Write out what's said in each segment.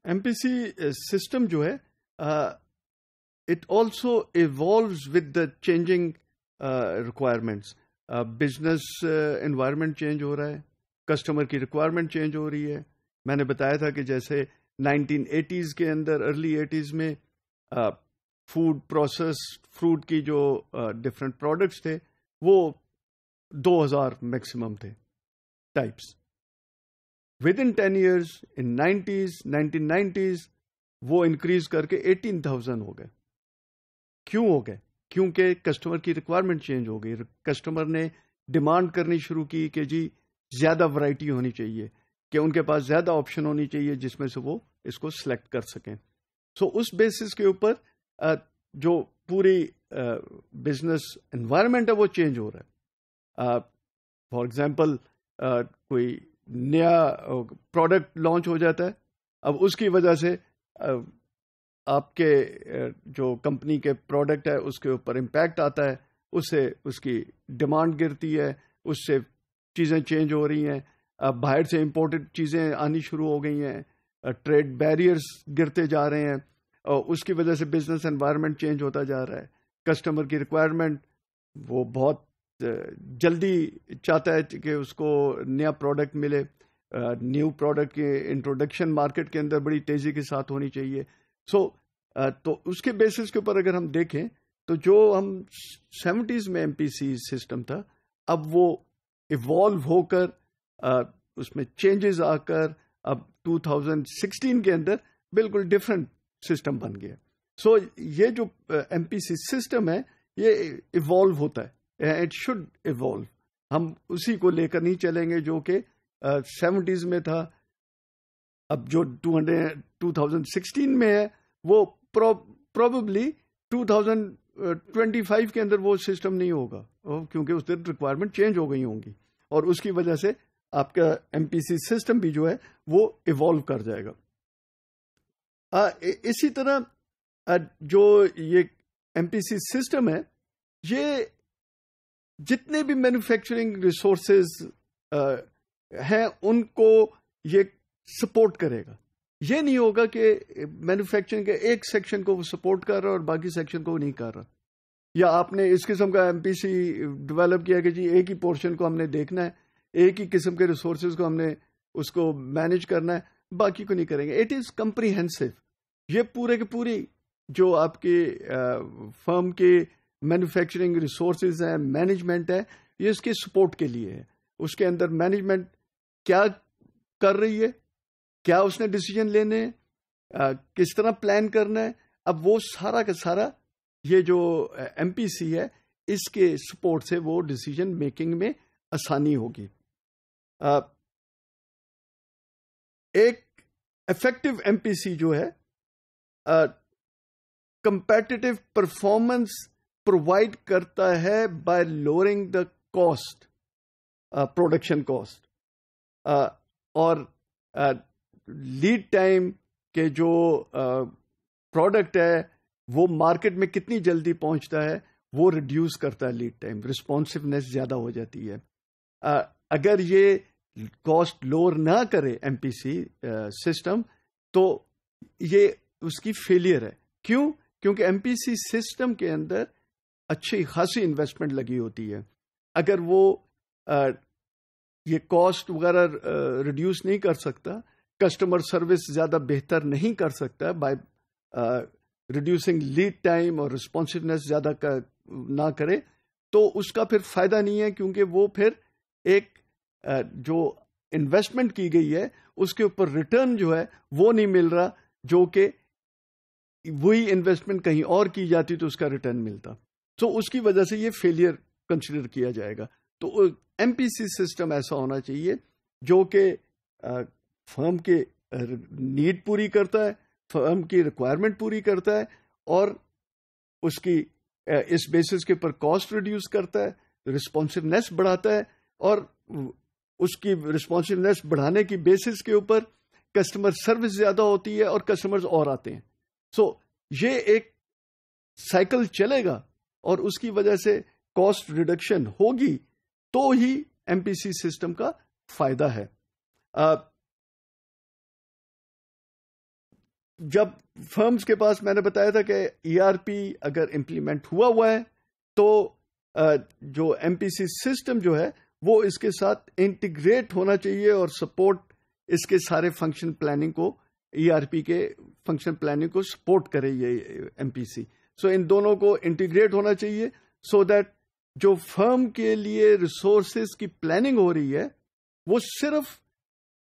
M P سی system جو ہے it also evolves with the changing requirements. Business environment change ہو رہا ہے, کسٹمر کی ریکوائرمنٹ چینج ہو رہی ہے. میں نے بتایا تھا کہ جیسے 1980s کے اندر, ارلی 80s میں فوڈ پروسیس فروٹ کی جو ڈفرینٹ پروڈکٹس تھے وہ 2000 میکسیمم تھے types. With in 10 years in 1990s وہ انکریز کر کے 18,000 ہو گئے. کیوں ہو گئے؟ کیونکہ کسٹمر کی ریکوائرمنٹ چینج ہو گئی. کسٹمر نے ڈیمانڈ کرنی شروع کی کہ جی زیادہ ورائٹی ہونی چاہیے, کہ ان کے پاس زیادہ آپشن ہونی چاہیے جس میں سے وہ اس کو سلیکٹ کر سکیں. سو اس بیسس کے اوپر جو پوری بزنس انوائرمنٹ ہے وہ چینج ہو رہا ہے. فار ایگزامپل کوئی نیا پروڈکٹ لانچ ہو جاتا ہے, اب اس کی وجہ سے آپ کے جو کمپنی کے پروڈکٹ ہے اس کے اوپر امپیکٹ آتا ہے, اس سے اس کی ڈیمانڈ گرتی ہے, اس سے چیزیں چینج ہو رہی ہیں, باہر سے امپورٹڈ چیزیں آنی شروع ہو گئی ہیں, ٹریڈ بیریئرز گرتے جا رہے ہیں, اور اس کی وجہ سے بزنس انوائرمنٹ چینج ہوتا جا رہا ہے. کسٹمر کی ریکوائرمنٹ وہ بہت جلدی چاہتا ہے کہ اس کو نیا پروڈکٹ ملے. نیو پروڈکٹ کی انٹروڈکشن مارکیٹ کے اندر بڑی تیزی کے ساتھ ہونی چاہیے. تو اس کے بیسس کے اوپر اگر ہم دیکھیں تو جو ہم 70s میں ایم پی سی سسٹم تھا, اب وہ ایوالو ہو کر اس میں چینجز آ کر اب 2016 کے اندر بالکل ڈفرینٹ سسٹم بن گیا. سو یہ جو ایم پی سی سسٹم ہے یہ ایوالو ہوتا ہے, اٹ شوڈ ایوالو. ہم اسی کو لے کر نہیں چلیں گے جو کہ 70s میں تھا. اب جو 2016 میں ہے وہ پروبیبلی 2025 کے اندر وہ سسٹم نہیں ہوگا, کیونکہ اس دن ریکوائرمنٹ چینج ہو گئی ہوں گی, اور اس کی وجہ سے آپ کا ایم پی سی سسٹم بھی جو ہے وہ ایوالو کر جائے گا. اسی طرح جو یہ ایم پی سی سسٹم ہے یہ جتنے بھی مینوفیکچرنگ ریسورسز ہیں ان کو یہ سپورٹ کرے گا. یہ نہیں ہوگا کہ مینوفیکچرنگ کے ایک سیکشن کو وہ سپورٹ کر رہا اور باقی سیکشن کو وہ نہیں کر رہا, یا آپ نے اس قسم کا ایم پی سی ڈیولپ کیا کہ جی ایک ہی پورشن کو ہم نے دیکھنا ہے, ایک ہی قسم کے ریسورسز کو ہم نے اس کو مینج کرنا ہے, باقی کو نہیں کریں گے. It is comprehensive. یہ پورے کے پوری جو آپ کی فرم کے مینوفیکچرنگ ریسورسز ہیں, مینجمنٹ ہے, یہ اس کے سپورٹ کے لیے ہے. اس کے اندر مینجمنٹ کیا کر رہی ہے, کیا اس نے ڈیسیجن لینے ہیں, کس طرح پلان کرنا ہے, اب وہ سارا کا سارا یہ جو ایم پی سی ہے اس کے سپورٹ سے وہ ڈیسیجن میکنگ میں آسانی ہوگی. ایک افیکٹو ایم پی سی جو ہے کمپیٹیٹو پرفارمنس پرووائڈ کرتا ہے by lowering the cost, production cost, اور لیڈ ٹائم کے جو پروڈکٹ ہے وہ مارکیٹ میں کتنی جلدی پہنچتا ہے وہ ریڈیوس کرتا ہے. لیڈ ٹائم, رسپانسونیس زیادہ ہو جاتی ہے. اگر یہ کاسٹ لوور نہ کرے ایم پی سی سسٹم تو یہ اس کی فیلئر ہے. کیوں؟ کیونکہ ایم پی سی سسٹم کے اندر اچھی خاصی انویسٹمنٹ لگی ہوتی ہے. اگر وہ یہ کاسٹ وغیرہ ریڈیوس نہیں کر سکتا, کسٹمر سروس زیادہ بہتر نہیں کر سکتا بائی ریڈیوسنگ لیڈ ٹائم اور رسپانسونیس زیادہ نہ کرے, تو اس کا پھر فائدہ نہیں ہے, کیونکہ وہ پھر ایک جو انویسٹمنٹ کی گئی ہے اس کے اوپر ریٹرن جو ہے وہ نہیں مل رہا, جو کہ وہی انویسٹمنٹ کہیں اور کی جاتی تو اس کا ریٹرن ملتا. سو اس کی وجہ سے یہ فیلئر کنسیڈر کیا جائے گا. تو ایم پی سی سسٹم ایسا ہونا چاہیے جو کہ فرم کے نیڈ پوری کرتا ہے, فرم کی ریکوائرمنٹ پوری کرتا ہے, اور اس کی اس بیسس کے اوپر کاسٹ ریڈیوس کرتا ہے, رسپانسونیس بڑھاتا ہے, اور اس کی رسپانسونیس بڑھانے کی بیسس کے اوپر کسٹمر سروس زیادہ ہوتی ہے اور کسٹمرز اور آتے ہیں. سو یہ ایک سائیکل چلے گا اور اس کی وجہ سے کاسٹ ریڈکشن ہوگی تو ہی ایم پی سی سسٹم کا فائدہ ہے. جب فرمز کے پاس میں نے بتایا تھا کہ ای آر پی اگر امپلیمنٹ ہوا ہے تو جو ایم پی سی سسٹم جو ہے وہ اس کے ساتھ انٹیگریٹ ہونا چاہیے اور سپورٹ اس کے سارے فنکشن پلاننگ کو ای آر پی کے فنکشن پلاننگ کو سپورٹ کرے یہ ایم پی سی. سو ان دونوں کو انٹیگریٹ ہونا چاہیے سو دیٹ جو فرم کے لیے ریسورسز کی پلاننگ ہو رہی ہے وہ صرف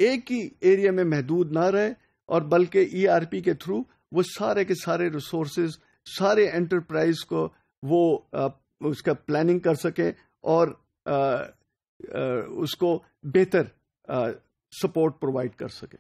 ایک ہی ایریا میں محدود نہ رہے اور بلکہ ای آر پی کے تھرو وہ سارے کے سارے ریسورسز سارے انٹرپرائز کو وہ اس کا پلاننگ کر سکے اور اس کو بہتر سپورٹ پرووائڈ کر سکے.